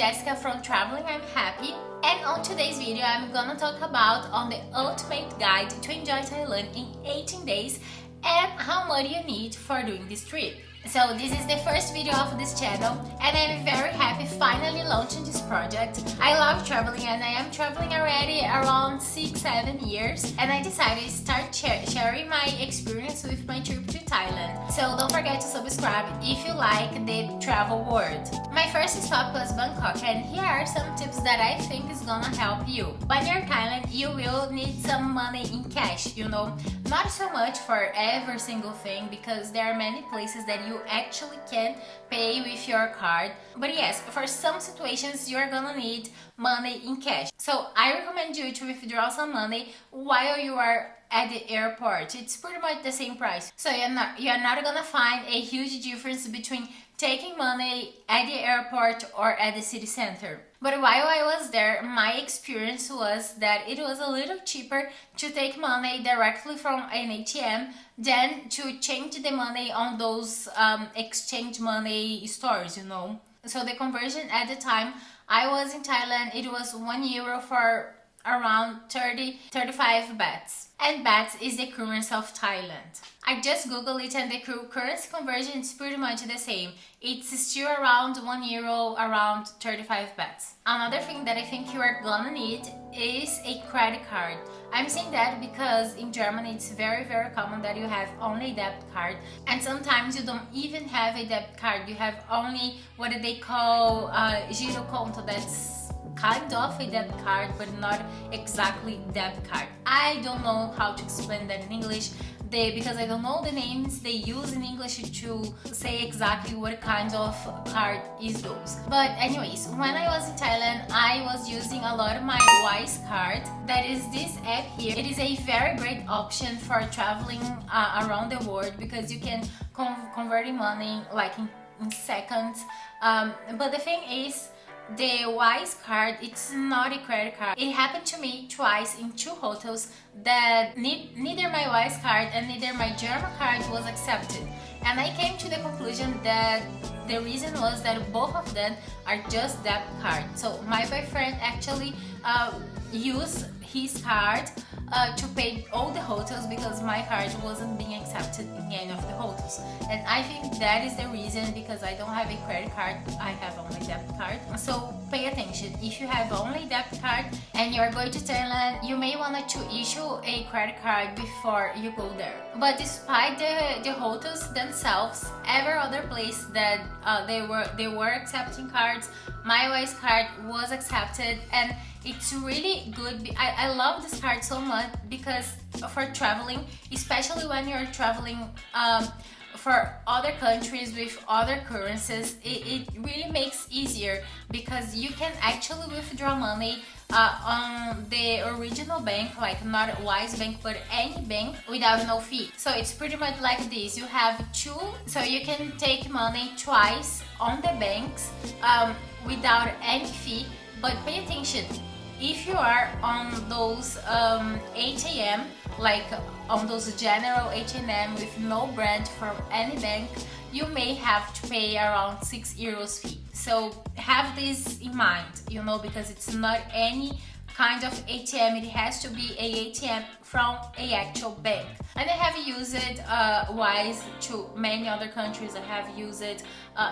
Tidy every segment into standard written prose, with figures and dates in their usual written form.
Jessica from Traveling I'm Happy, and on today's video I'm gonna talk about on the ultimate guide to enjoy Thailand in 18 days and how much you need for doing this trip. So this is the first video of this channel and I'm very happy finally launching this project. I love traveling and I am traveling already around 6-7 years, and I decided to start sharing my experience with my trip to Thailand. So don't forget to subscribe if you like the travel world. My first stop was Bangkok, and here are some tips that I think is gonna help you. When you're in Thailand, you will need some money in cash, not so much for every single thing because there are many places that you actually can pay with your card, but yes, for some situations you're gonna need money in cash. So I recommend you to withdraw some money while you are at the airport. It's pretty much the same price, so you're not gonna find a huge difference between taking money at the airport or at the city center. But while I was there, my experience was that it was a little cheaper to take money directly from an ATM than to change the money on those exchange money stores, So the conversion at the time I was in Thailand, it was €1 for around 35 bahts. And bahts is the currency of Thailand. I just googled it and the currency conversion is pretty much the same. It's still around €1, around 35 bahts. Another thing that I think you are gonna need is a credit card. I'm saying that because in Germany it's very common that you have only a debit card, and sometimes you don't even have a debit card. You have only what they call girokonto. That's kind of a debit card, but not exactly debit card. I don't know how to explain that in English because I don't know the names they use in English to say exactly what kind of card is those. But anyways, when I was in Thailand, I was using a lot of my Wise card. That is this app here. It is a very great option for traveling around the world because you can convert money like in seconds. But the thing is, the Wise card, it's not a credit card. It happened to me twice in 2 hotels that neither my Wise card and neither my German card was accepted. And I came to the conclusion that the reason was that both of them are just debit card. So my boyfriend actually used his card to pay all the hotels because my card wasn't being accepted in any of the hotels. And I think that is the reason, because I don't have a credit card, I have only debit card. So pay attention. If you have only debit card and you're going to Thailand, you may want to issue a credit card before you go there. But despite the hotels themselves, every other place that they were accepting cards, my Wise card was accepted, and it's really good. I love this card so much because for traveling, especially when you're traveling for other countries with other currencies, it really makes easier because you can actually withdraw money on the original bank, like not Wise Bank but any bank, without no fee. So it's pretty much like this. You have 2, so you can take money twice on the banks without any fee. But pay attention, if you are on those ATM, like on those general ATM with no brand from any bank, you may have to pay around €6 fee. So have this in mind, because it's not any kind of ATM, it has to be a ATM from a actual bank. And I have used it Wise to many other countries. I have used it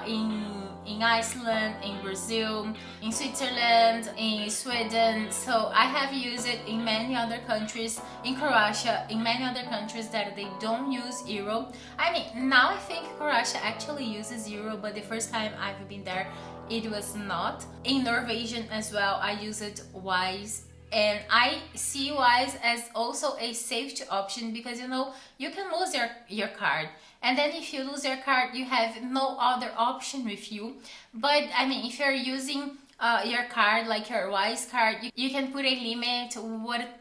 in Iceland, in Brazil, in Switzerland, in Sweden. So I have used it in many other countries, in Croatia, in many other countries that they don't use euro. I mean, now I think Croatia actually uses euro, but the first time I've been there, it was not. In Norwegian as well, I used Wise. And I see Wise as also a safety option because you can lose your card, and then if you lose your card you have no other option with you. But I mean, if you're using your card, like your Wise card, you can put a limit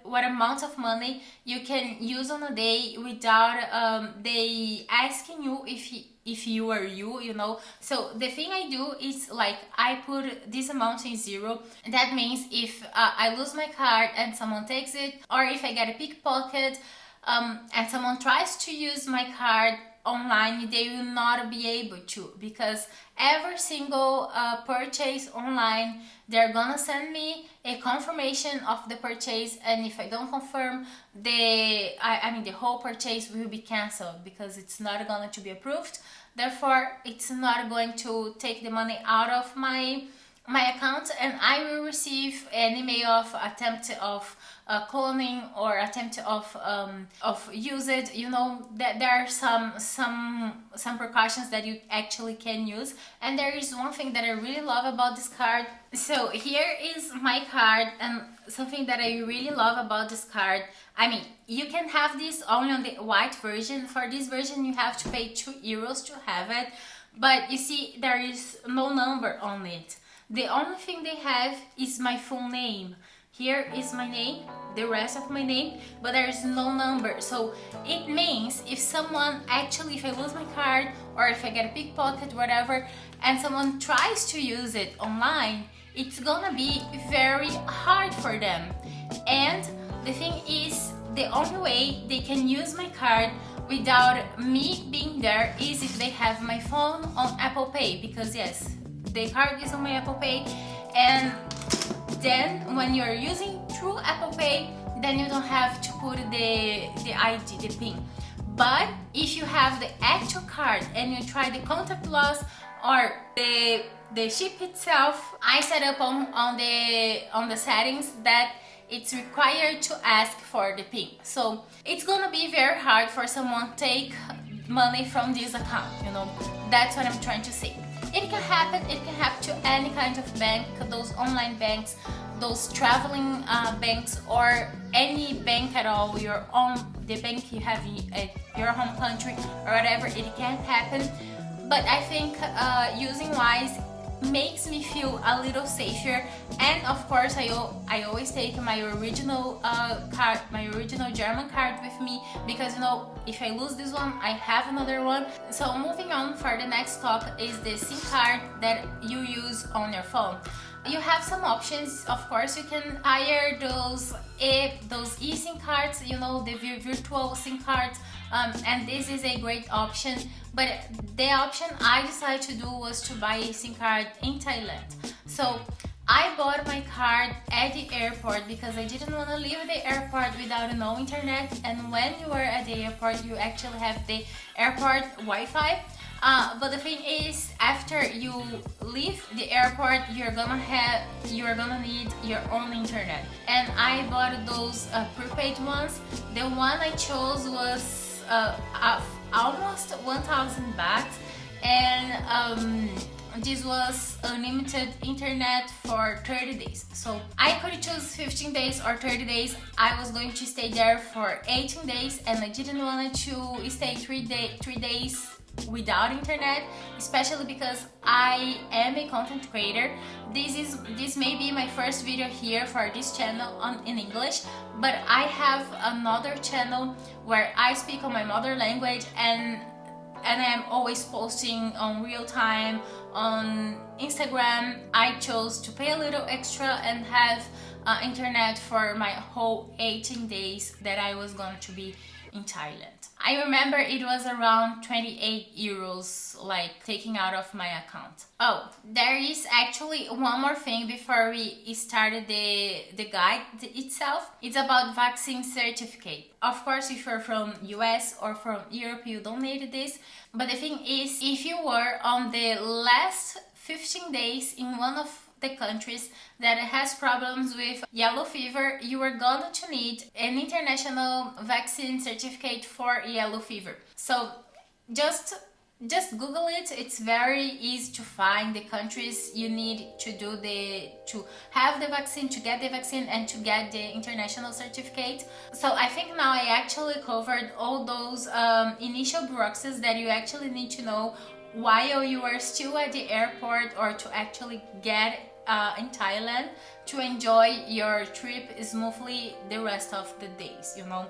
what amount of money you can use on a day without they asking you if you are So the thing I do is, like, I put this amount in 0. That means if I lose my card and someone takes it, or if I get a pickpocket and someone tries to use my card, online, they will not be able to, because every single purchase online, they're gonna send me a confirmation of the purchase, and if I don't confirm, the whole purchase will be canceled because it's not going to be approved. Therefore, it's not going to take the money out of my account, and I will receive an email of attempt of cloning or attempt of usage. You know that there are some precautions that you actually can use, and there is one thing that I really love about this card. So here is my card, and something that I really love about this card, I mean, you can have this only on the white version. For this version you have to pay €2 to have it, but you see there is no number on it. The only thing they have is my full name. Here is my name, the rest of my name, but there is no number. So it means if I lose my card, or if I get a pickpocket, whatever, and someone tries to use it online, it's gonna be very hard for them. And the thing is, the only way they can use my card without me being there is if they have my phone on Apple Pay, because yes, the card is on my Apple Pay, and then when you're using through Apple Pay, then you don't have to put the ID, the PIN. But if you have the actual card and you try the contact loss or the chip itself, I set up on the settings that it's required to ask for the PIN. So it's gonna be very hard for someone to take money from this account, you know. That's what I'm trying to say. It can happen to any kind of bank, those online banks, those traveling banks, or any bank at all, the bank you have at your home country or whatever. It can happen, but I think using Wise makes me feel a little safer. And of course I always take my original card, my original German card with me, because you know, if I lose this one, I have another one. So moving on, for the next talk is the SIM card that you use on your phone. You have some options. Of course, you can hire those eSIM cards, you know, the virtual SIM cards, and this is a great option. But the option I decided to do was to buy a SIM card in Thailand. So I bought my card at the airport because I didn't want to leave the airport without no internet. And when you are at the airport, you actually have the airport Wi-Fi. But the thing is, after you leave the airport, you're gonna need your own internet. And I bought those prepaid ones. The one I chose was almost 1,000 baht, and this was unlimited internet for 30 days. So I could choose 15 days or 30 days. I was going to stay there for 18 days, and I didn't want to stay 3 days without internet, especially because I am a content creator. This may be my first video here for this channel in English, but I have another channel where I speak on my mother language, and I'm always posting on real time on Instagram. I chose to pay a little extra and have internet for my whole 18 days that I was going to be in Thailand. I remember it was around 28 euros, like taking out of my account. Oh, there is actually one more thing before we started the guide itself. It's about vaccine certificate. Of course, if you're from US or from Europe, you don't need this. But the thing is, if you were on the last 15 days in one of the countries that has problems with yellow fever, you are going to need an international vaccine certificate for yellow fever. So just Google it. It's very easy to find the countries you need to have the vaccine, to get the vaccine, and to get the international certificate. So I think now I actually covered all those initial bureaucracies that you actually need to know while you are still at the airport, or to actually get in Thailand to enjoy your trip smoothly the rest of the days, you know.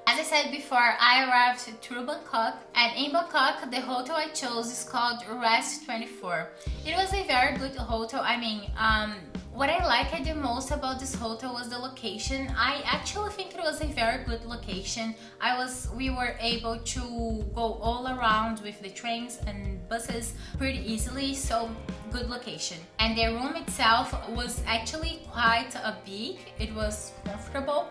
As I said before, I arrived through Bangkok, and in Bangkok the hotel I chose is called Rest 24. It was a very good hotel. I mean, What I liked the most about this hotel was the location. I actually think it was a very good location. We were able to go all around with the trains and buses pretty easily, so good location. And the room itself was actually quite big. It was comfortable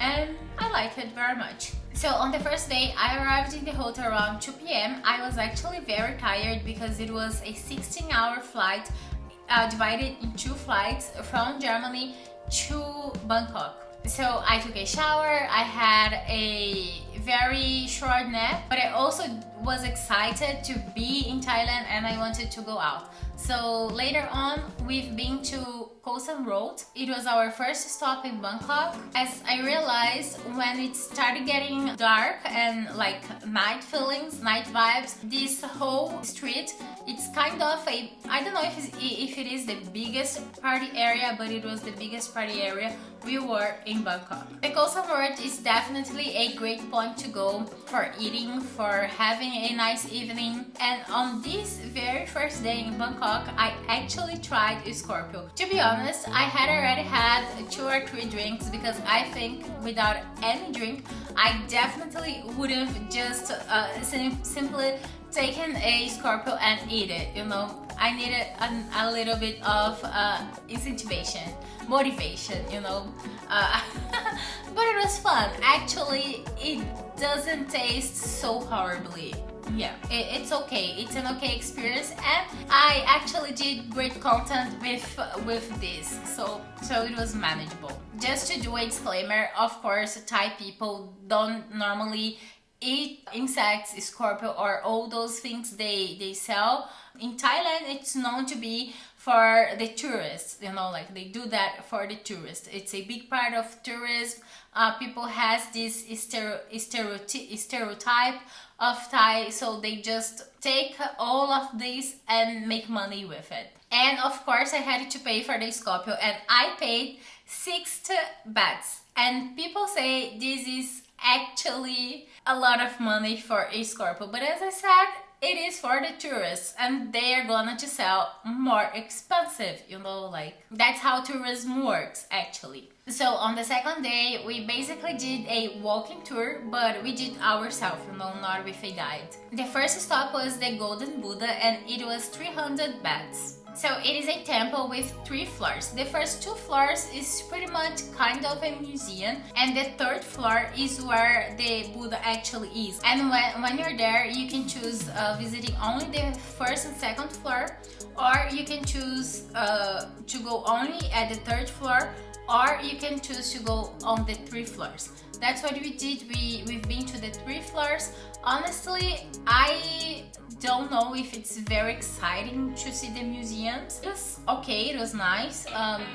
and I like it very much. So on the first day, I arrived in the hotel around 2 p.m. I was actually very tired because it was a 16-hour flight divided in 2 flights from Germany to Bangkok. So I took a shower, I had a very short nap, but I also was excited to be in Thailand and I wanted to go out. So later on, we've been to Koh Tao Road. It was our first stop in Bangkok. As I realized, when it started getting dark and like night feelings, night vibes, this whole street, it's kind of a, I don't know if it is the biggest party area, but it was the biggest party area we were in Bangkok. The Koh Tao Road is definitely a great point to go for eating, for having a nice evening. And on this very first day in Bangkok, I actually tried a Scorpio. To be honest, I had already had 2 or 3 drinks because I think without any drink, I definitely would have just simply taken a Scorpio and eat it, you know. I needed a little bit of incentivation, motivation, you know. But it was fun. Actually, it doesn't taste so horribly. Yeah, it's okay. It's an okay experience, and I actually did great content with this, so it was manageable. Just to do a disclaimer, of course, Thai people don't normally eat insects, Scorpio, or all those things they sell. In Thailand, it's known to be for the tourists, you know, like they do that for the tourists. It's a big part of tourism. People has this stereotype of Thai, so they just take all of this and make money with it. And of course, I had to pay for the Scorpio, and I paid 60 bahts. And people say this is actually a lot of money for a Scorpio, but as I said, it is for the tourists and they are gonna to sell more expensive, you know, like that's how tourism works actually. So on the second day, we basically did a walking tour, but we did ourselves, you know, not with a guide. The first stop was the Golden Buddha and it was 300 bahts. So it is a temple with 3 floors. The first 2 floors is pretty much kind of a museum, and the 3rd floor is where the Buddha actually is. And when you're there, you can choose visiting only the 1st and 2nd floor, or you can choose to go only at the 3rd floor, or you can choose to go on the 3 floors. That's what we did. We've been to the 3 floors. Honestly, I don't know if it's very exciting to see the museums. It was okay, it was nice,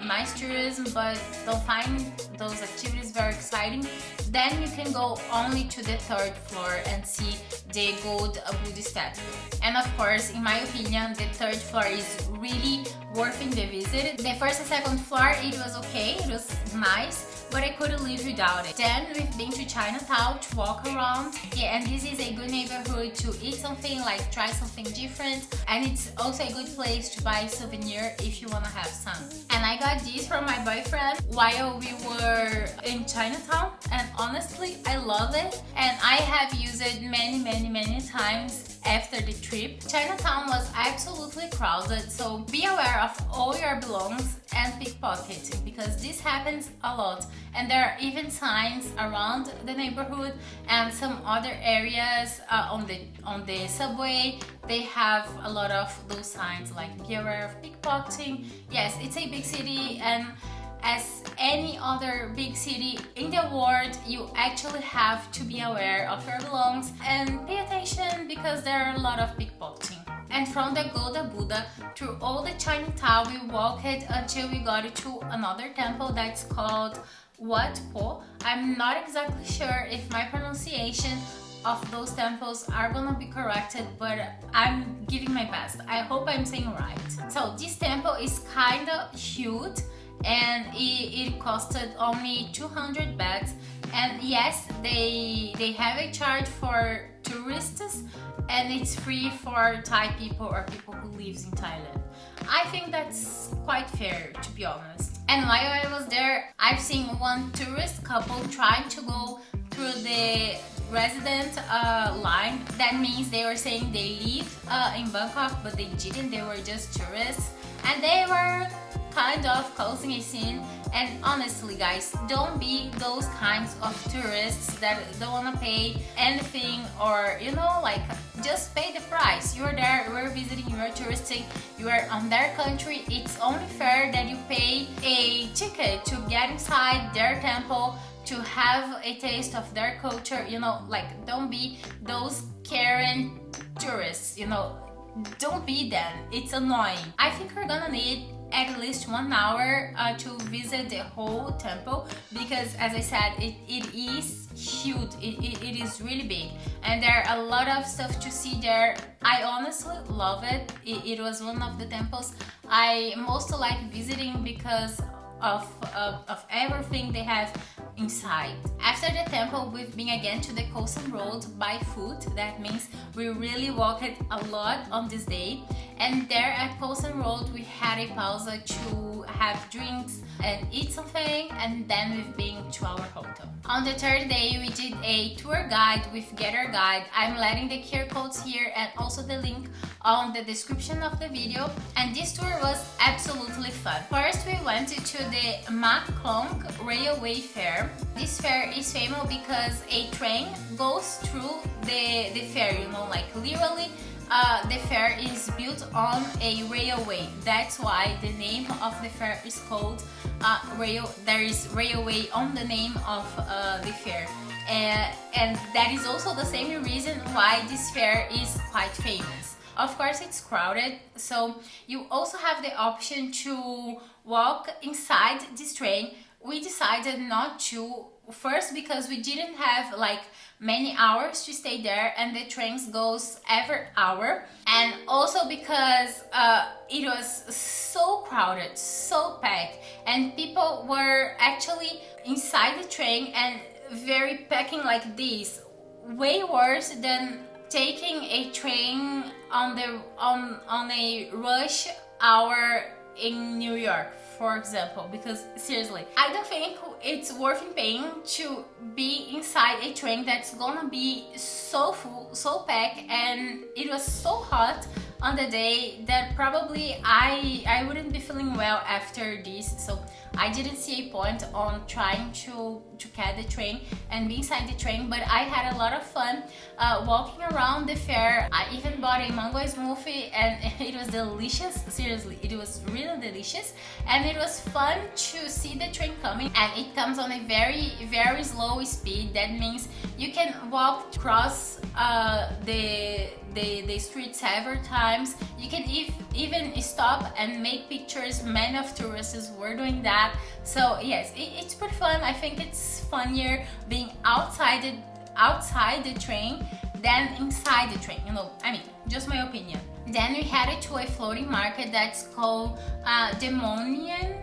nice tourism, but don't find those activities very exciting. Then you can go only to the 3rd floor and see the gold Buddha statue. And of course, in my opinion, the 3rd floor is really worth the visit. The 1st and 2nd floor, it was okay, it was nice, but I couldn't live without it. Then we've been to Chinatown to walk around. Yeah, and this is a good neighborhood to eat something, like try something different. And it's also a good place to buy a souvenir if you want to have some. And I got this from my boyfriend while we were in Chinatown. And honestly, I love it. And I have used it many times after the trip. Chinatown was absolutely crowded, so be aware of all your belongings and pickpocketing because this happens a lot. And there are even signs around the neighborhood and some other areas on the subway. They have a lot of those signs like be aware of pickpocketing. Yes, it's a big city, and as any other big city in the world, you actually have to be aware of your belongings and pay attention because there are a lot of pickpocketing. And from the Golden Buddha through all the Chinatown, we walked until we got to another temple that's called Wat Po. I'm not exactly sure if my pronunciation of those temples are gonna be corrected, but I'm giving my best. I hope I'm saying right. So this temple is kind of huge, and it costed only 200 bahts. And yes, they have a charge for tourists, and it's free for Thai people or people who lives in Thailand. I think that's quite fair, to be honest. And while I was there, I've seen one tourist couple trying to go through the resident line. That means they were saying they live in Bangkok, but they didn't. They were just tourists, and they were kind of causing a scene. And honestly, guys, don't be those kinds of tourists that don't want to pay anything, or you know, like, just pay the price. You're there, you're visiting, you're touristing, you are on their country. It's only fair that you pay a ticket to get inside their temple, to have a taste of their culture. You know, like, don't be those Karen tourists, you know, don't be them. It's annoying. I think we're gonna need at least 1 hour to visit the whole temple, because as I said, it is huge. It is really big, and there are a lot of stuff to see there. I honestly love it. It was one of the temples I most like visiting because of everything they have inside. After the temple, we've been again to the coastal road by foot. That means we really walked a lot on this day. And there at Coastal Road, we had a pause to have drinks and eat something, and then we've been to our hotel. On the third day, we did a tour guide with Gather Guide. I'm letting the QR codes here and also the link on the description of the video. And this tour was absolutely fun. First, we went to the Mak Klong Railway Fair. This fair is famous because a train goes through the fair, you know, like literally. The fair is built on a railway. That's why the name of the fair is called there is railway on the name of the fair. And that is also the same reason why this fair is quite famous. Of course, it's crowded, so you also have the option to walk inside this train. We decided not to, first because we didn't have like many hours to stay there, and the trains goes every hour, and also because it was so crowded, so packed, and people were actually inside the train and very packing like this, way worse than taking a train on a rush hour in New York, for example. Because seriously, I don't think it's worth paying to be inside a train that's gonna be so full, so packed, and it was so hot on the day that probably I wouldn't be feeling well after this. So I didn't see a point on trying to catch the train and be inside the train, but I had a lot of fun walking around the fair. I even bought a mango smoothie, and it was delicious. Seriously, it was really delicious, and it was fun to see the train coming, and it comes on a very, very slow speed. That means you can walk across the street several times. You can even stop and make pictures. Many of tourists were doing that. So yes, it's pretty fun. I think it's funnier being outside the train than inside the train, you know. I mean, just my opinion. Then we headed to a floating market that's called Inthanon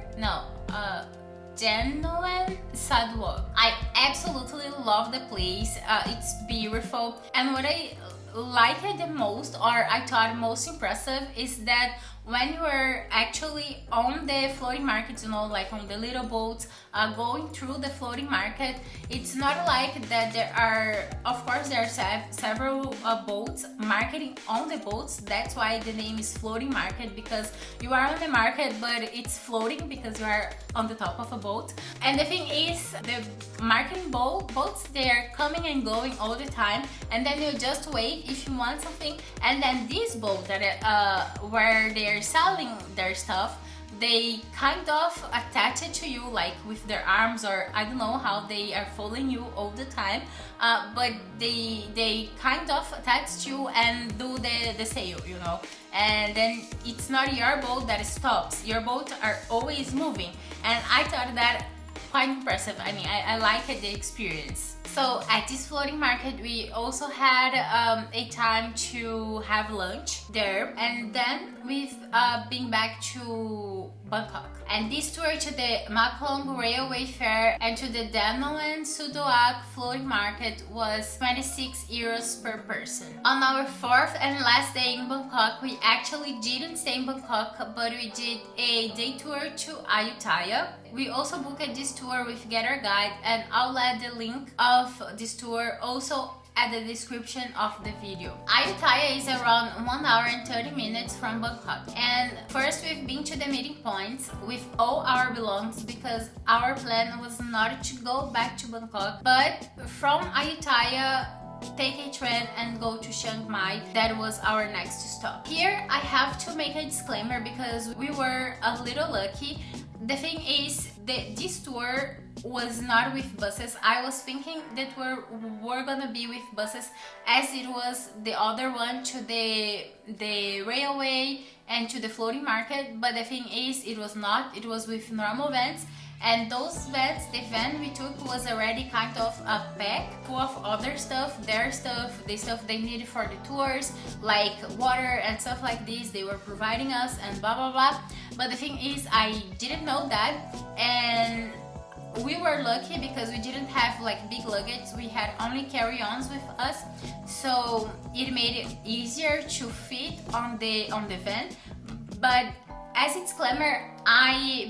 Sidewalk. I absolutely love the place. It's beautiful, and what I like it the most, or I thought most impressive, is that when you are actually on the floating market, you know, like on the little boats going through the floating market, it's not like that there are, of course there are several boats marketing on the boats. That's why the name is floating market, because you are on the market but it's floating because you are on the top of a boat. And the thing is, the marketing boats, they are coming and going all the time, and then you just wait if you want something, and then this boat that where they're selling their stuff, they kind of attach it to you, like with their arms, or I don't know how they are following you all the time, but they kind of attach you and do the sale, you know. And then it's not your boat that stops, your boat are always moving, and I thought that quite impressive. I mean, I liked the experience. So at this floating market, we also had a time to have lunch there, and then we've been back to Bangkok. And this tour to the Maklong Railway Fair and to the Danong and Sudoak floating market was 26 euros per person. On our fourth and last day in Bangkok, we actually didn't stay in Bangkok, but we did a day tour to Ayuthaya. We also booked this tour with Get Our Guide, and I'll add the link of this tour also at the description of the video. Ayuthaya is around 1 hour and 30 minutes from Bangkok. And first we've been to the meeting points with all our belongings because our plan was not to go back to Bangkok, but from Ayuthaya take a train and go to Chiang Mai. That was our next stop. Here I have to make a disclaimer because we were a little lucky. The thing is that this tour was not with buses. I was thinking that we're gonna be with buses as it was the other one to the railway and to the floating market, but the thing is it was not. It was with normal vans, and those vans, the van we took was already kind of a pack full of other stuff, their stuff, the stuff they needed for the tours, like water and stuff like this they were providing us and blah blah blah. But the thing is I didn't know that, and we were lucky because we didn't have like big luggage. We had only carry-ons with us, so it made it easier to fit on the van. But as a disclaimer,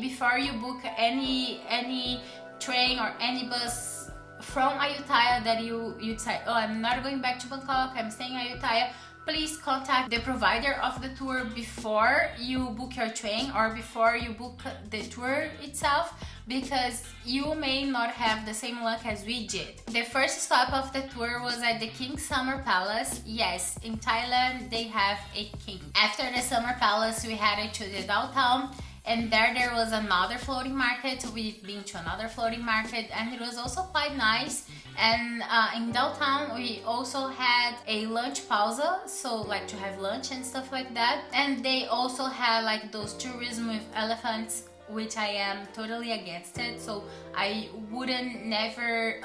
before you book any train or any bus from Ayuthaya that you decide, oh, I'm not going back to Bangkok, I'm staying in Ayuthaya, please contact the provider of the tour before you book your train or before you book the tour itself, because you may not have the same luck as we did. The first stop of the tour was at the King Summer Palace. Yes, in Thailand they have a king. After the Summer Palace we headed to the downtown, and there was another floating market. We've been to another floating market and it was also quite nice. And in downtown we also had a lunch pausa, so like to have lunch and stuff like that. And they also had like those tourism with elephants, which I am totally against it. So I wouldn't never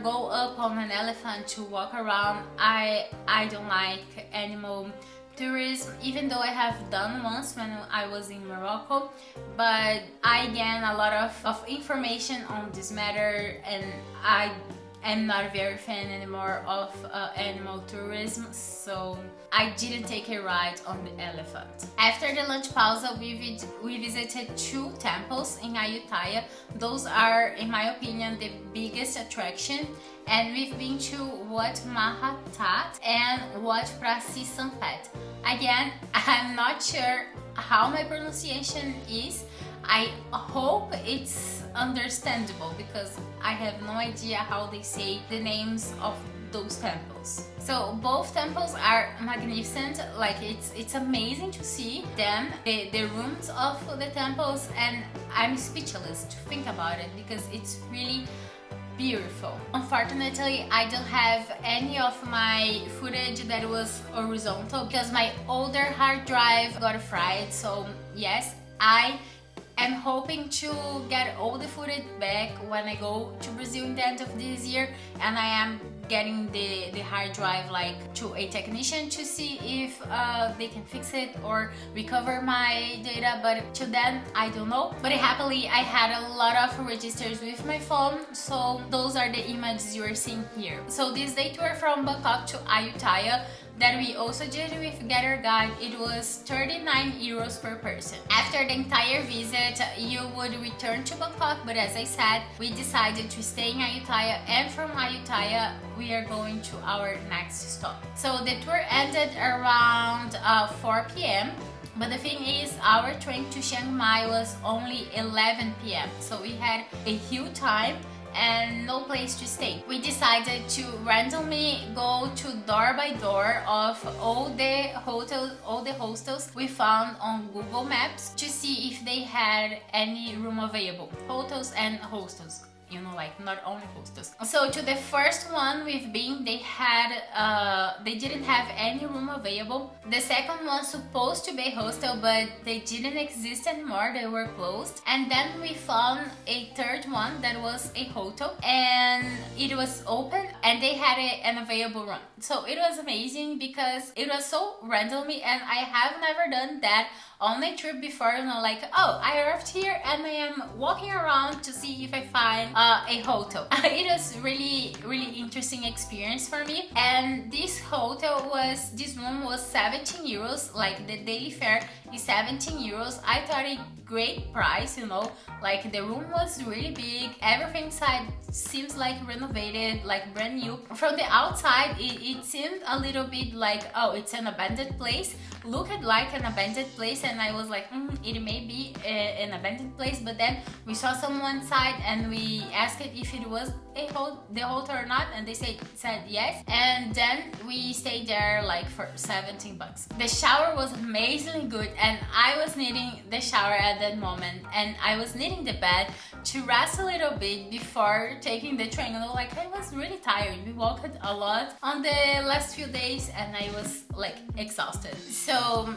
go up on an elephant to walk around. I don't like animal tourism, even though I have done once when I was in Morocco, but I gained a lot of information on this matter, and I am not a very fan anymore of animal tourism, so I didn't take a ride on the elephant. After the lunch pause, we visited two temples in Ayuthaya. Those are, in my opinion, the biggest attraction, and we've been to Wat Mahatat and Wat Prasi Sampet. Again, I'm not sure how my pronunciation is. I hope it's understandable because I have no idea how they say the names of those temples. So both temples are magnificent, like it's amazing to see them, the rooms of the temples, and I'm speechless to think about it because it's really beautiful. Unfortunately, I don't have any of my footage that was horizontal because my older hard drive got fried. So yes, I am hoping to get all the footage back when I go to Brazil in the end of this year, and I am getting the hard drive like to a technician to see if they can fix it or recover my data, but till then I don't know. But happily I had a lot of registers with my phone, so those are the images you are seeing here. So this day tour from Bangkok to Ayuthaya that we also did with Get Our Guide, it was 39 euros per person. After the entire visit, you would return to Bangkok, but as I said, we decided to stay in Ayuthaya, and from Ayuthaya, we are going to our next stop. So the tour ended around 4 p.m. But the thing is, our train to Chiang Mai was only 11 p.m. So we had a huge time and no place to stay. We decided to randomly go to door by door of all the hostels we found on Google Maps to see if they had any room available. Hotels and hostels. you know, like not only hostels. So to the first one we've been, they didn't have any room available. The second one supposed to be a hostel, but they didn't exist anymore, they were closed. And then we found a third one that was a hotel, and it was open and they had an available room. So it was amazing because it was so randomly, and I have never done that on a trip before, you know, like, oh, I arrived here and I am walking around to see if I find a hotel. It was really interesting experience for me. And this room was 17 euros, like the daily fare is 17 euros. I thought a great price, you know, like the room was really big, everything inside seems like renovated, like brand new. From the outside it seemed a little bit like, oh, it's an abandoned place, looked like an abandoned place, and I was like, it may be an abandoned place. But then we saw someone inside and we asked if it was the hotel or not, and they said yes. And then we stayed there like for 17 bucks. The shower was amazingly good, and I was needing the shower at that moment, and I was needing the bed to rest a little bit before taking the train. You know, like I was really tired. We walked a lot on the last few days and I was like exhausted. So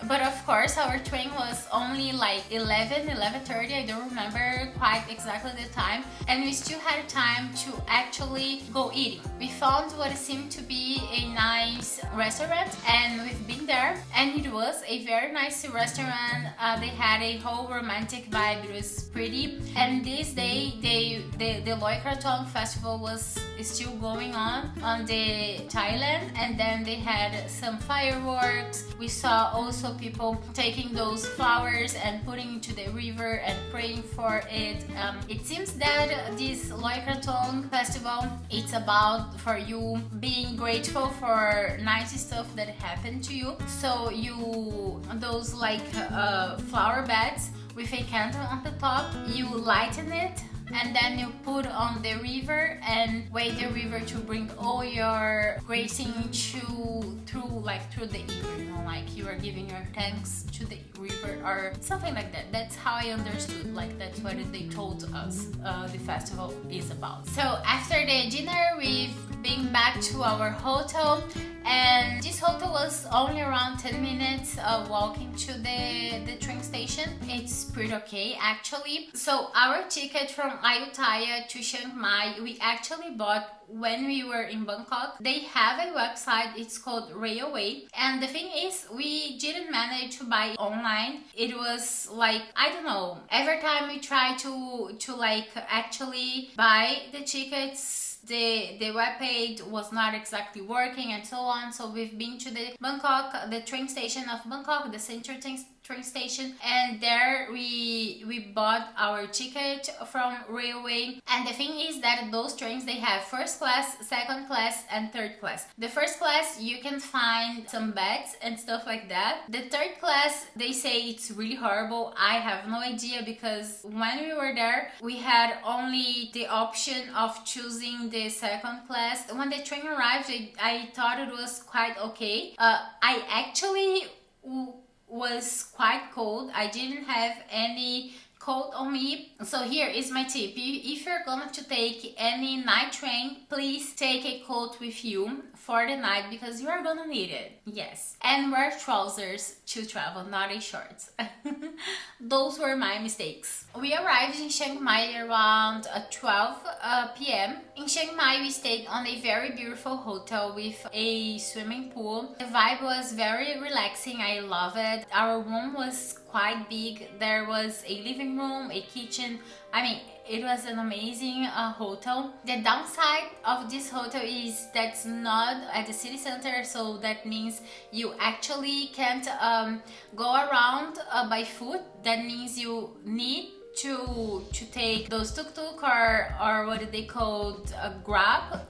but of course our train was only like 11:30, I don't remember quite exactly the time, and we still had time to actually go eating. We found what seemed to be a nice restaurant, and we've been there, and it was a very nice restaurant. They had a whole romantic vibe, it was pretty. And this day the Loy Krathong festival was still going on the Thailand, and then they had some fireworks. We saw also people taking those flowers and putting into the river and praying for it. It seems that this Loy Krathong festival, it's about for you being grateful for nice stuff that happened to you. So those like flower beds with a candle on the top, you lighten it and then you put on the river and wait the river to bring all your gracing through the river, you know, like you are giving your thanks to the river or something like that. That's how I understood, like that's what they told us the festival is about. So after the dinner we've been back to our hotel, and this hotel was only around 10 minutes walking to the train station. It's pretty okay actually. So our ticket from Ayuthaya to Chiang Mai we actually bought when we were in Bangkok. They have a website, it's called Railway, and the thing is we didn't manage to buy online. It was like, I don't know, every time we try to like actually buy the tickets, the web page was not exactly working and so on. So we've been to the train station of Bangkok, the central train station, and there we bought our ticket from Railway. And the thing is that those trains, they have first class, second class and third class. The first class you can find some beds and stuff like that. The third class, they say it's really horrible. I have no idea, because when we were there we had only the option of choosing the second class. When the train arrived I thought it was quite okay. I actually was quite cold. I didn't have any coat on me. So here is my tip. If you're going to take any night train, please take a coat with you for the night, because you are gonna need it. Yes. And wear trousers to travel, not a shorts. Those were my mistakes. We arrived in Chiang Mai around 12 p.m. In Chiang Mai we stayed on a very beautiful hotel with a swimming pool. The vibe was very relaxing. I love it. Our room was quite big. There was a living room, a kitchen. I mean, it was an amazing hotel. The downside of this hotel is that's not at the city center, so that means you actually can't go around by foot. That means you need to take those tuk-tuk or what they call Grab.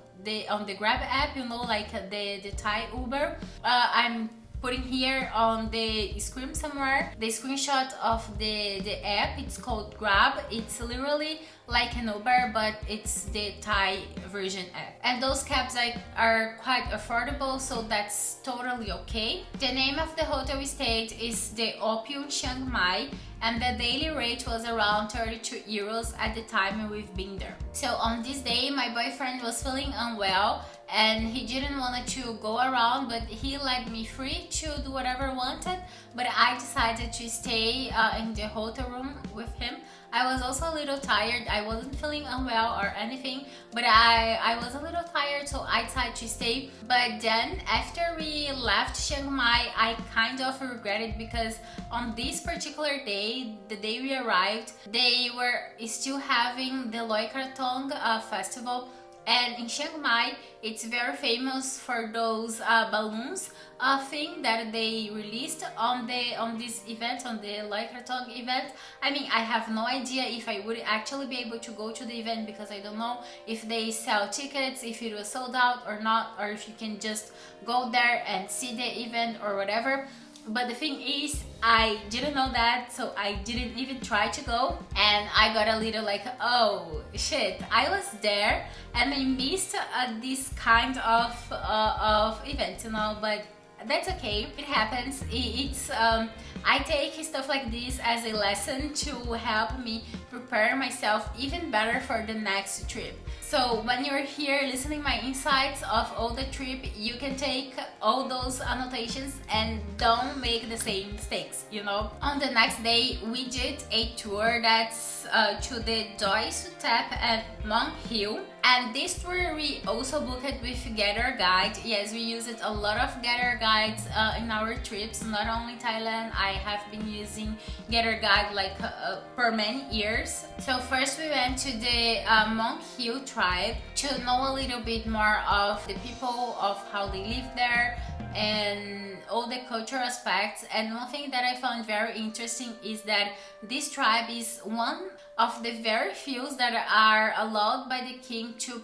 On the Grab app, you know, like the Thai Uber. I'm putting here on the screen somewhere the screenshot of the app. It's called Grab. It's literally like an Uber, but it's the Thai version app. And those cabs are quite affordable, so that's totally okay. The name of the hotel we stayed is the Opium Chiang Mai, and the daily rate was around 32 euros at the time we've been there. So on this day, my boyfriend was feeling unwell and he didn't want to go around, but he let me free to do whatever I wanted. But I decided to stay in the hotel room with him. I was also a little tired. I wasn't feeling unwell or anything, but I was a little tired, so I decided to stay. But then after we left Chiang Mai, I kind of regretted, because on this particular day, the day we arrived, they were still having the Loy Krathong festival. And in Chiang Mai, it's very famous for those balloons thing that they released on this event, on the Loy Krathong event. I mean, I have no idea if I would actually be able to go to the event, because I don't know if they sell tickets, if it was sold out or not, or if you can just go there and see the event or whatever. But the thing is, I didn't know that, so I didn't even try to go, and I got a little like, oh shit, I was there and I missed this kind of event, you know. But that's okay, it happens. I take stuff like this as a lesson to help me prepare myself even better for the next trip. So when you're here listening my insights of all the trip, you can take all those annotations and don't make the same mistakes, you know. On the next day, we did a tour that's to the Doi Suthep and Hmong Hill. And this tour we also booked it with Gather Guide. Yes, we used a lot of Gather Guides in our trips, not only Thailand. I have been using Gather Guide like for many years. So first we went to the Hmong Hill tribe to know a little bit more of the people, of how they live there, and all the cultural aspects. And one thing that I found very interesting is that this tribe is one of the very few that are allowed by the king to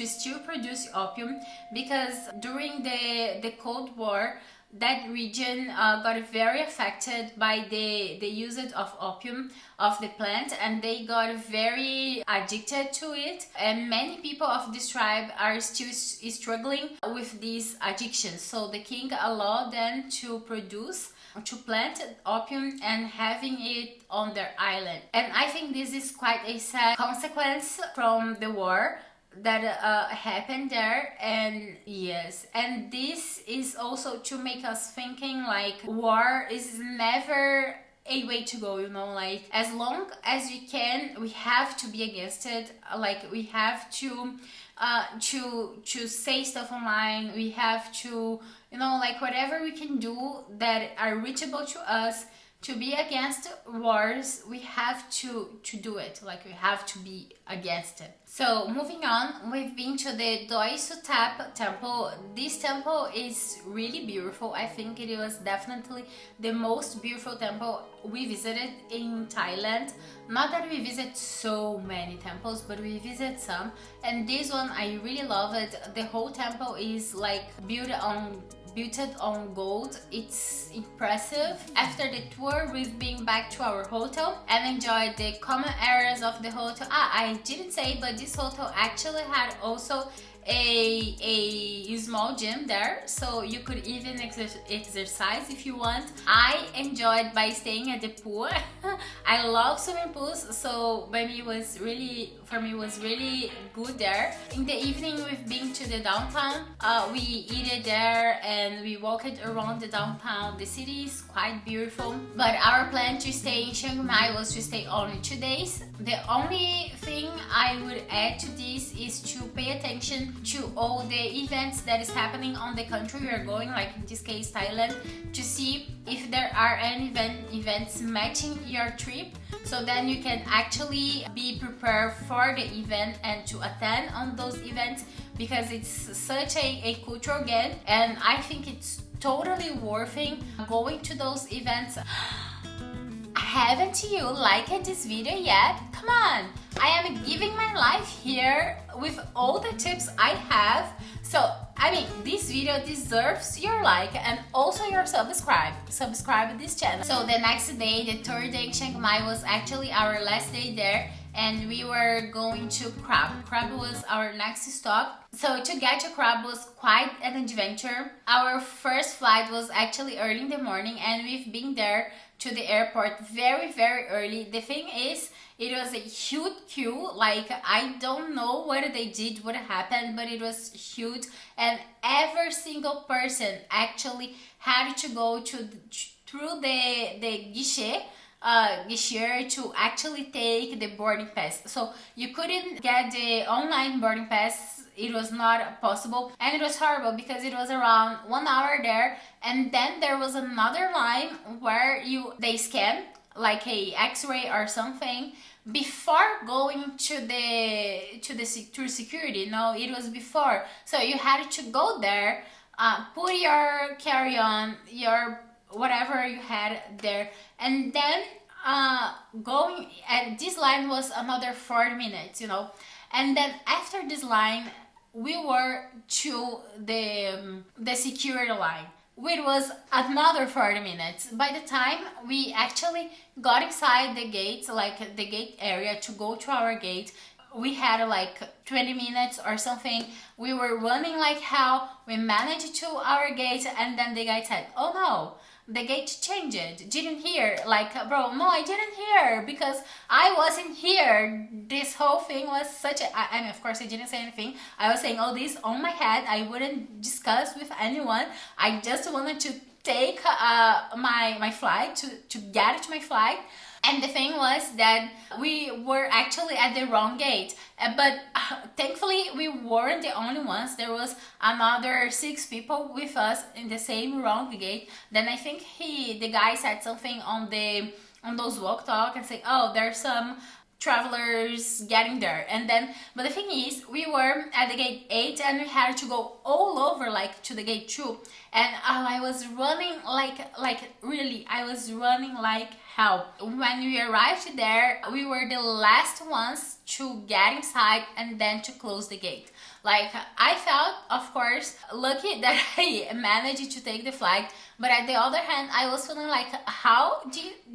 still produce opium, because during the Cold War, that region got very affected by the usage of opium, of the plant, and they got very addicted to it. And many people of this tribe are still struggling with this addiction. So the king allowed them to plant opium and having it on their island. And I think this is quite a sad consequence from the war that happened there. And yes, and this is also to make us thinking like war is never a way to go, you know. Like, as long as we can, we have to be against it. Like, we have to say stuff online. We have to, you know, like, whatever we can do that are reachable to us to be against wars, we have to do it. Like, we have to be against it. So moving on, we've been to the Doi Suthep temple. This temple is really beautiful. I think it was definitely the most beautiful temple we visited in Thailand. Not that we visit so many temples, but we visit some, and this one I really love it. The whole temple is like built on gold. It's impressive. After the tour, we've been back to our hotel and enjoyed the common areas of the hotel. I didn't say, but this hotel actually had also a small gym there, so you could even exercise if you want. I enjoyed by staying at the pool. I love swimming pools, so for me it was really good there. In the evening, we've been to the downtown. We eat there and we walked around the downtown. The city is quite beautiful, but our plan to stay in Chiang Mai was to stay only 2 days. The only thing I would add to this is to pay attention to all the events that is happening on the country we are going, like in this case Thailand, to see if there are any events matching your trip, so then you can actually be prepared for the event and to attend on those events, because it's such a cultural game, and I think it's totally worth it going to those events. Haven't you liked this video yet? Come on! I am giving my life here with all the tips I have. So I mean, this video deserves your like and also your subscribe to this channel. So the next day, the third day in Chiang Mai, was actually our last day there, and we were going to Krabi. Krabi was our next stop. So to get to Krabi was quite an adventure. Our first flight was actually early in the morning, and we've been there to the airport very early. The thing is, it was a huge queue. Like, I don't know what they did, what happened, but it was huge, and every single person actually had to go through the guichet to actually take the boarding pass. So you couldn't get the online boarding pass. It was not possible, and it was horrible because it was around 1 hour there, and then there was another line where they scan like a x-ray or something before going through security. No, it was before. So you had to go there, put your carry-on, your whatever you had there, and then going, and this line was another 40 minutes, you know. And then after this line, we were to the security line, which was another 40 minutes. By the time we actually got inside the gates, like the gate area to go to our gate, we had like 20 minutes or something. We were running like hell. We managed to our gate, and then the guy said, "Oh no, the gate changed. Didn't hear." Like, bro, no, I didn't hear because I wasn't here. This whole thing was such a, I mean, of course I didn't say anything. I was saying all this on my head. I wouldn't discuss with anyone. I just wanted to take my flight, to get to my flight. And the thing was that we were actually at the wrong gate, but thankfully we weren't the only ones. There was another 6 people with us in the same wrong gate. Then I think the guy said something on those walk talk and say, "Oh, there's some travelers getting there." And then, but the thing is, we were at the gate 8 and we had to go all over like to the gate 2, and I was running like really, I was running like hell. When we arrived there, we were the last ones to get inside and then to close the gate. Like, I felt, of course, lucky that I managed to take the flight, but at the other hand, I was feeling like how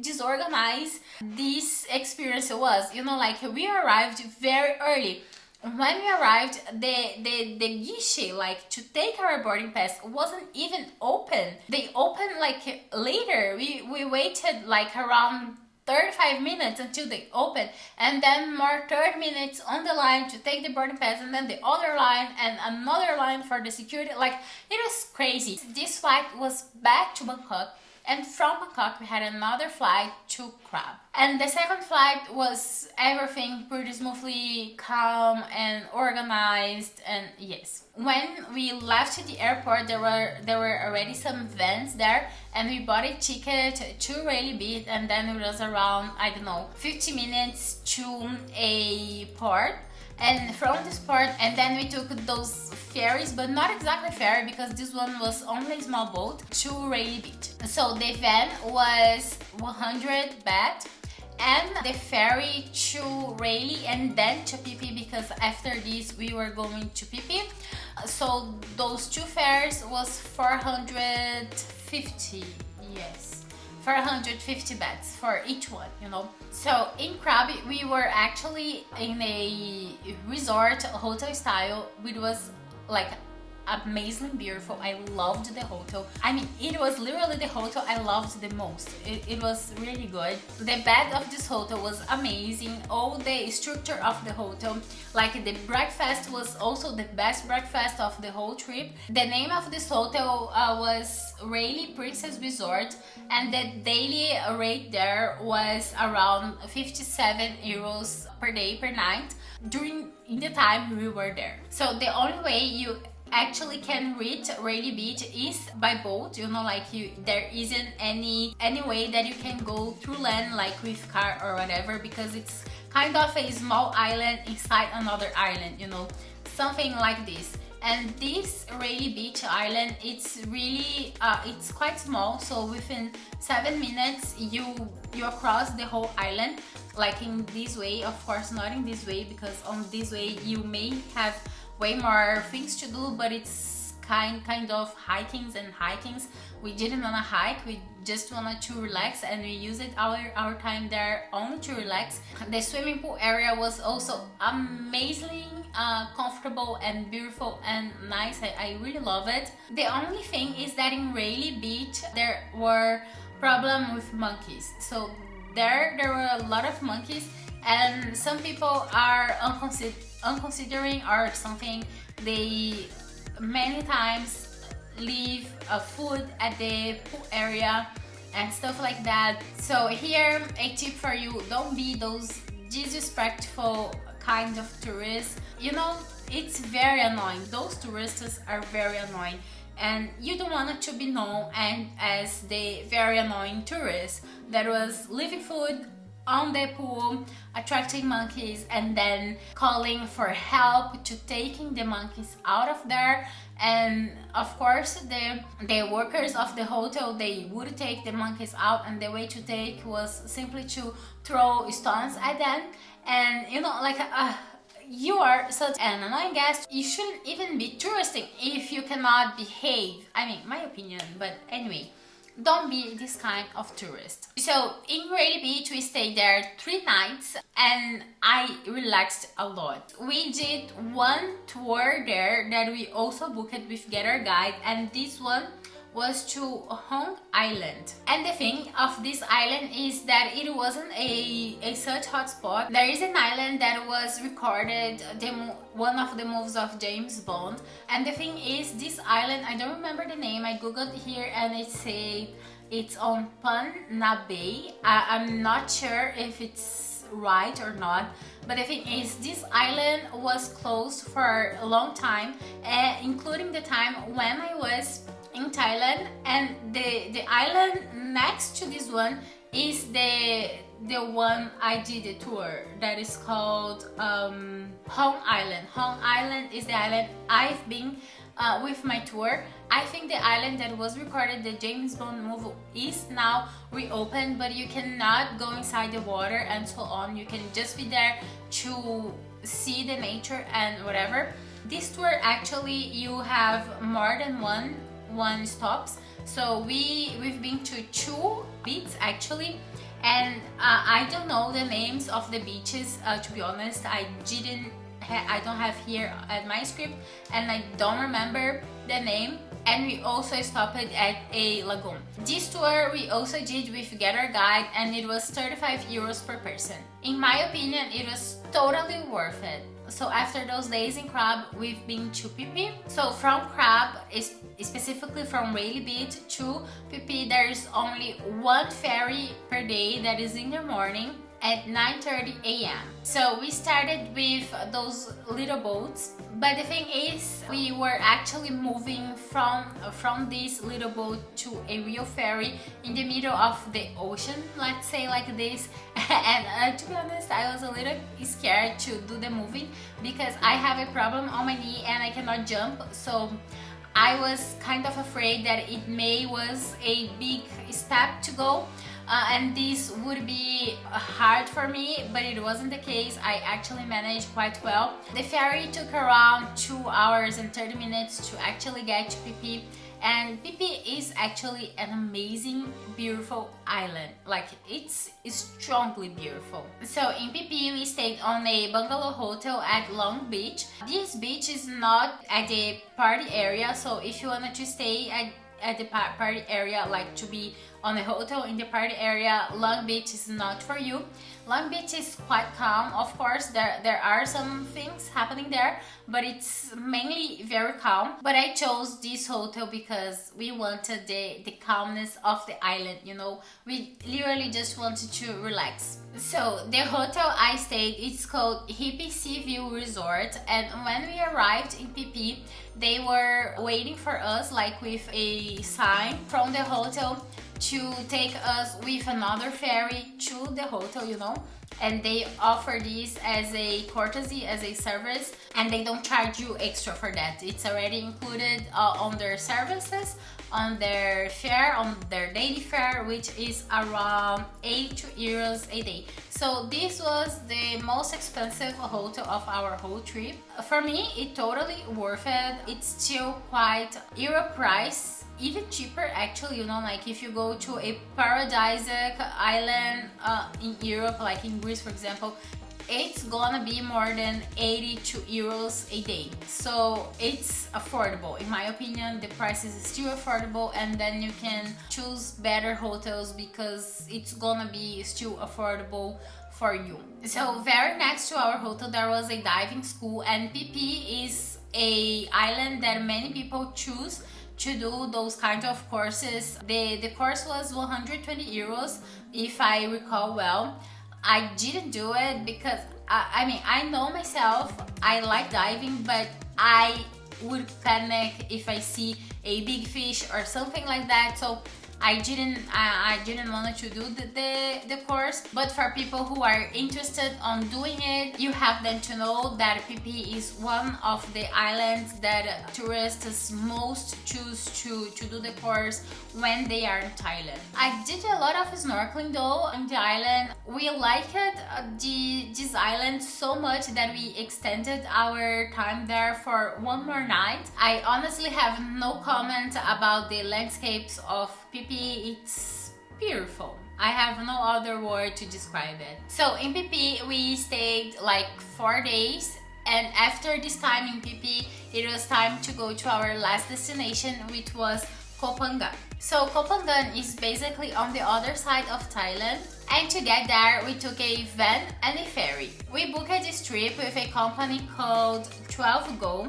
disorganized this experience was. You know, like, we arrived very early. When we arrived, the guichet, like, to take our boarding pass wasn't even open. They opened like later. We waited like around 35 minutes until they opened, and then more 30 minutes on the line to take the boarding pass, and then the other line and another line for the security. Like, it was crazy. This flight was back to Bangkok, and from Bangkok we had another flight to Krabi. And the second flight was everything pretty smoothly, calm and organized. And yes, when we left the airport, there were already some vans there, and we bought a ticket to Railay Beach, and then it was around, I don't know, 50 minutes to a port. And from this port, and then we took those ferries, but not exactly ferry because this one was only a small boat, to Railay Beach. So the van was 100 baht, and the ferry to Railay and then to Phi Phi, because after this we were going to Phi Phi. So those 2 fares was 450, yes, 450 bahts for each one, you know. So in Krabi, we were actually in a resort hotel style, which was like amazingly beautiful. I loved the hotel. I mean, it was literally the hotel I loved the most. It was really good. The bed of this hotel was amazing. All the structure of the hotel, like the breakfast was also the best breakfast of the whole trip. The name of this hotel was Railay Princess Resort, and the daily rate there was around 57 euros per day per night during the time we were there. So the only way you actually can reach Railay Beach is by boat, you know, like there isn't any way that you can go through land like with car or whatever, because it's kind of a small island inside another island, you know, something like this. And this Railay Beach island, it's really it's quite small, so within 7 minutes you cross the whole island, like in this way. Of course not in this way, because on this way you may have way more things to do, but it's kind of hikings. We didn't want to hike, we just wanted to relax, and we used our time there only to relax. The swimming pool area was also amazing, comfortable and beautiful and nice. I really love it. The only thing is that in Rayleigh Beach there were problem with monkeys. So there were a lot of monkeys, and some people are unconsidering or something. They many times leave food at the pool area and stuff like that. So here a tip for you: don't be those disrespectful kind of tourists. You know, it's very annoying. Those tourists are very annoying, and you don't want it to be known and as the very annoying tourist that was leaving food on the pool, attracting monkeys, and then calling for help to taking the monkeys out of there. And of course the workers of the hotel, they would take the monkeys out, and the way to take was simply to throw stones at them. And you know, like you are such an annoying guest. You shouldn't even be touristing if you cannot behave. I mean, my opinion, but anyway, don't be this kind of tourist. So in Rayleigh Beach we stayed there 3 nights and I relaxed a lot. We did one tour there that we also booked with Get Our Guide, and this one was to Hmong Island. And the thing of this island is that it wasn't a such hot spot. There is an island that was recorded one of the movies of James Bond, and the thing is, this island, I don't remember the name, I googled here and it's on Pan Na Bay. I'm not sure if it's right or not, but the thing is, this island was closed for a long time, including the time when I was in Thailand. And the island next to this one is the one I did a tour that is called Hmong Island. Hmong Island is the island I've been with my tour. I think the island that was recorded the James Bond movie is now reopened, but you cannot go inside the water and so on. You can just be there to see the nature and whatever. This tour, actually, you have more than one stops. So we've been to 2 beaches actually, and I don't know the names of the beaches, to be honest. I don't have here at my script, and I don't remember the name. And we also stopped at a lagoon. This tour we also did with Get Our Guide, and it was 35 euros per person. In my opinion, it was totally worth it. So after those days in Krabi, we've been to Phi Phi. So from Krabi, specifically from Rayleigh Beach to Phi Phi, there is only 1 ferry per day that is in the morning at 9:30 a.m. So we started with those little boats, but the thing is, we were actually moving from this little boat to a real ferry in the middle of the ocean, let's say like this. And to be honest, I was a little scared to do the moving because I have a problem on my knee and I cannot jump. So I was kind of afraid that it was a big step to go. And this would be hard for me, but it wasn't the case. I actually managed quite well. The ferry took around 2 hours and 30 minutes to actually get to Phi Phi. And Phi Phi is actually an amazing, beautiful island. Like, it's strongly beautiful. So in Phi Phi, we stayed on a bungalow hotel at Long Beach. This beach is not at the party area, so if you wanted to stay at the party area, like to be on a hotel in the party area, Long Beach is not for you. Long Beach is quite calm. Of course, there are some things happening there, but it's mainly very calm. But I chose this hotel because we wanted the calmness of the island, you know. We literally just wanted to relax. So the hotel I stayed, it's called Hippie Sea View Resort, and when we arrived in Phi Phi, they were waiting for us like with a sign from the hotel to take us with another ferry to the hotel, you know. and they offer this as a courtesy, as a service, and they don't charge you extra for that. It's already included on their services, on their fare, on their daily fare, which is around 8 euros a day. So this was the most expensive hotel of our whole trip. For me, it totally worth it. It's still quite Euro price, even cheaper actually, you know, like if you go to a paradisaic island in Europe, like in Greece for example, it's gonna be more than 82 euros a day. So it's affordable. In my opinion, the price is still affordable, and then you can choose better hotels because it's gonna be still affordable for you. So very next to our hotel there was a diving school, and PP is a island that many people choose to do those kind of courses. The course was 120 euros if I recall well. I didn't do it because I mean, I know myself, I like diving, but I would panic if I see a big fish or something like that. So I didn't want to do the course. But for people who are interested on doing it, you have then to know that PP is one of the islands that tourists most choose to do the course when they are in Thailand. I did a lot of snorkeling though on the island. We liked this island so much that we extended our time there for one more night. I honestly have no comment about the landscapes of PP. It's beautiful. I have no other word to describe it. So in PP we stayed like 4 days, and after this time in PP it was time to go to our last destination, which was Koh Phangan. So Koh Phangan is basically on the other side of Thailand, and to get there we took a van and a ferry. We booked this trip with a company called 12 Go,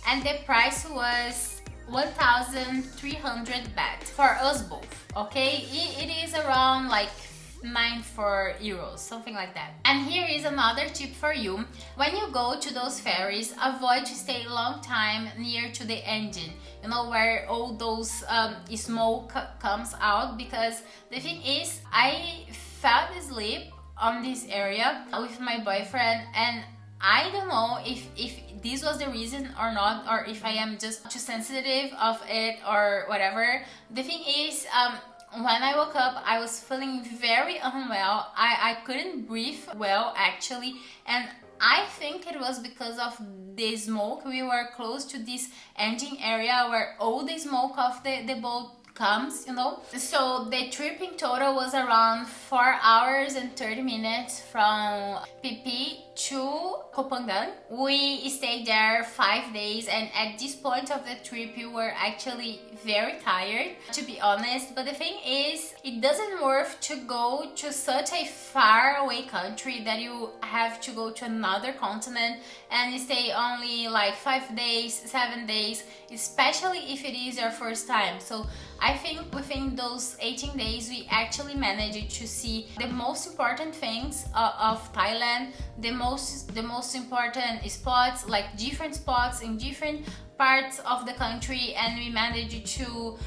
and the price was 1,300 baht for us both. Okay, it is around like 94 euros, something like that. And here is another tip for you: when you go to those ferries, avoid to stay a long time near to the engine, you know, where all those smoke comes out, because the thing is, I fell asleep on this area with my boyfriend, and I don't know if this was the reason or not, or if I am just too sensitive of it or whatever. The thing is, when I woke up, I was feeling very unwell. I couldn't breathe well actually, and I think it was because of the smoke. We were close to this engine area where all the smoke of the boat comes, you know. So the trip in total was around 4 hours and 30 minutes from PP to Koh Phangan. We stayed there 5 days, and at this point of the trip we were actually very tired, to be honest. But the thing is, it doesn't worth to go to such a far away country that you have to go to another continent and stay only like 5 days, 7 days, especially if it is your first time. So I think within those 18 days we actually managed to see the most important things of Thailand, the most important spots, like different spots in different parts of the country, and we managed to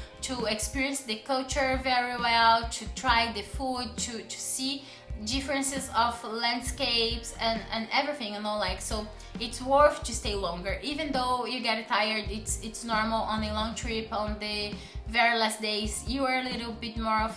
experience the culture very well, to try the food, to see differences of landscapes and everything, you know, like. So it's worth to stay longer, even though you get tired. It's normal on a long trip. On the very last days you are a little bit more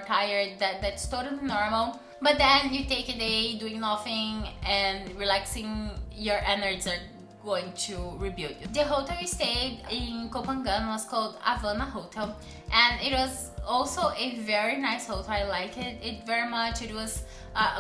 tired. That's totally normal. But then you take a day doing nothing and relaxing, your energies are going to rebuild you. The hotel we stayed in Koh Phangan was called Havana Hotel, and it was also a very nice hotel. I like it very much. It was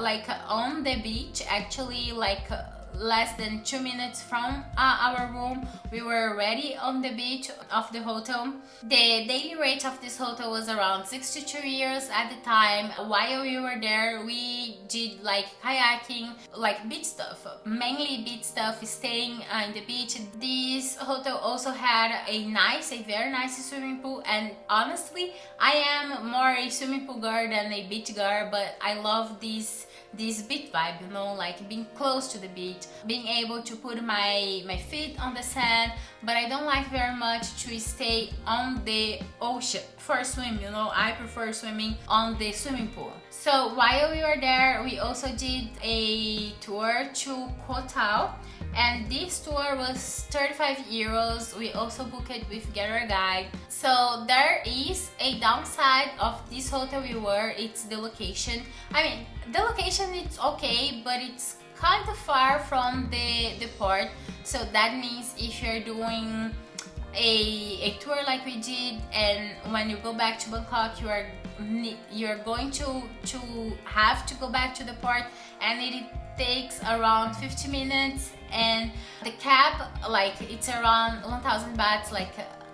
like on the beach, actually, like less than 2 minutes from our room. We were already on the beach of the hotel. The daily rate of this hotel was around 62 euros at the time. While we were there, we did like kayaking, like beach stuff, mainly beach stuff, staying in the beach. This hotel also had a very nice swimming pool, and honestly, I am more a swimming pool girl than a beach girl, but I love this beach vibe, you know, like being close to the beach, being able to put my feet on the sand. But I don't like very much to stay on the ocean for swim, you know, I prefer swimming on the swimming pool. So while we were there, we also did a tour to Koh Tao, and this tour was 35 euros. We also booked it with Get Guide. So there is a downside of this hotel we were, it's the location. I mean, the location it's okay, but it's kind of far from the port. So that means if you're doing a tour like we did, and when you go back to Bangkok, you're going to have to go back to the port, and it takes around 50 minutes, and the cab, like, it's around 1000 bahts, like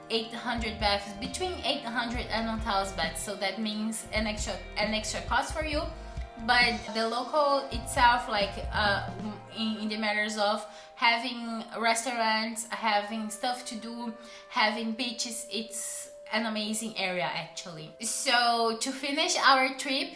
800 bahts, between 800 and 1000 bahts. So that means an extra cost for you. But the local itself, like in the matters of having restaurants, having stuff to do, having beaches, it's an amazing area actually. So to finish our trip,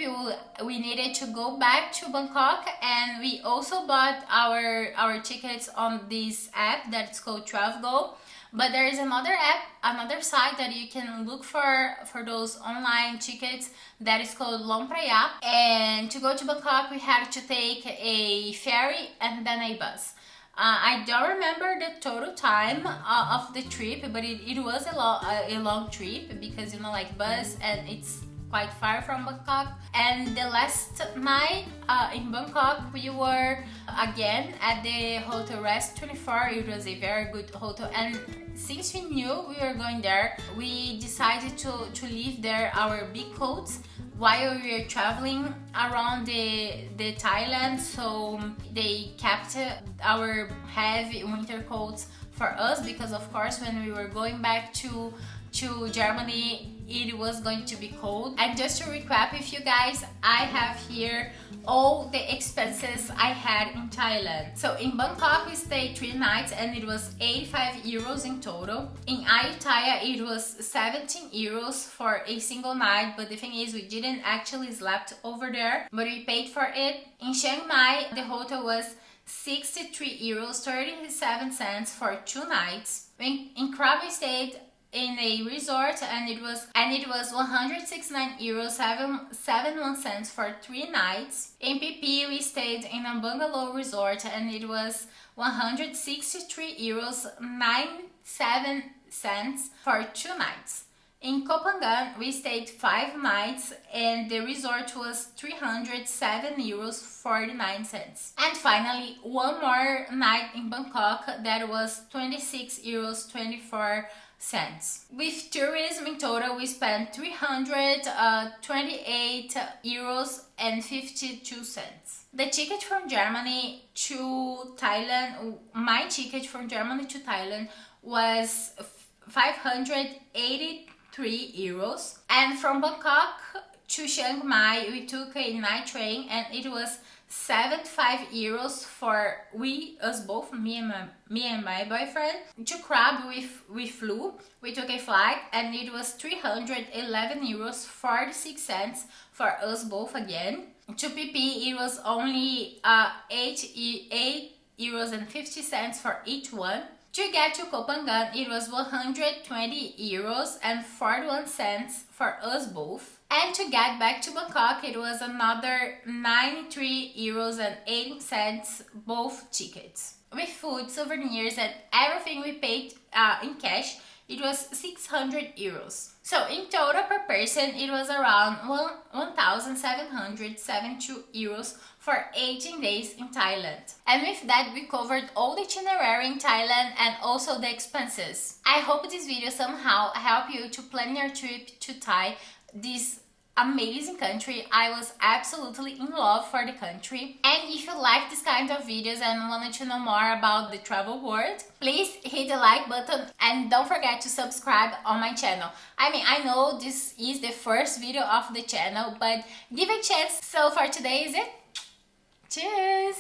we needed to go back to Bangkok, and we also bought our tickets on this app that's called Travelgo. But there is another app, another site that you can look for those online tickets that is called Lompraya. And to go to Bangkok, we had to take a ferry and then a bus. I don't remember the total time of the trip, but it was a long trip because, you know, like bus, and it's quite far from Bangkok. And the last night in Bangkok, we were again at the Hotel Rest 24. It was a very good hotel, and since we knew we were going there, we decided to leave there our big coats while we were traveling around the Thailand. So they kept our heavy winter coats for us, because of course when we were going back to Germany, it was going to be cold. And just to recap with you guys, I have here all the expenses I had in Thailand. So in Bangkok we stayed 3 nights, and it was 85 euros in total. In Ayuthaya it was 17 euros for a single night, but the thing is we didn't actually slept over there, but we paid for it. In Chiang Mai the hotel was 63 euros 37 cents for 2 nights. In Krabi we stayed in a resort, and it was 169 euros 71 cents for 3 nights. In PP we stayed in a bungalow resort, and it was 163 euros 97 cents for 2 nights. In Koh Phangan we stayed 5 nights, and the resort was 307 euros 49 cents. And finally, one more night in Bangkok, that was 26 euros 24 cents. With tourism in total, we spent 328 euros and 52 cents. The ticket from Germany to Thailand, my ticket from Germany to Thailand was 583 euros. And from Bangkok to Chiang Mai, we took a night train, and it was 75 euros for us both, me and my boyfriend. To Krabi we flew, we took a flight, and it was 311 euros 46 cents for us both again. To PP it was only 8 euros and 50 cents for each one. To get to Koh Phangan it was 120 euros and 41 cents for us both. And to get back to Bangkok, it was another 93 euros and 80 cents, both tickets. With food, souvenirs, and everything we paid in cash, it was 600 euros. So in total per person, it was around 1,772 euros for 18 days in Thailand. And with that, we covered all the itinerary in Thailand and also the expenses. I hope this video somehow helped you to plan your trip to Thai, this amazing country. I was absolutely in love for the country. And if you like this kind of videos and wanted to know more about the travel world, please hit the like button and don't forget to subscribe on my channel. I mean, I know this is the first video of the channel, but give it a chance. So for today is it. Cheers!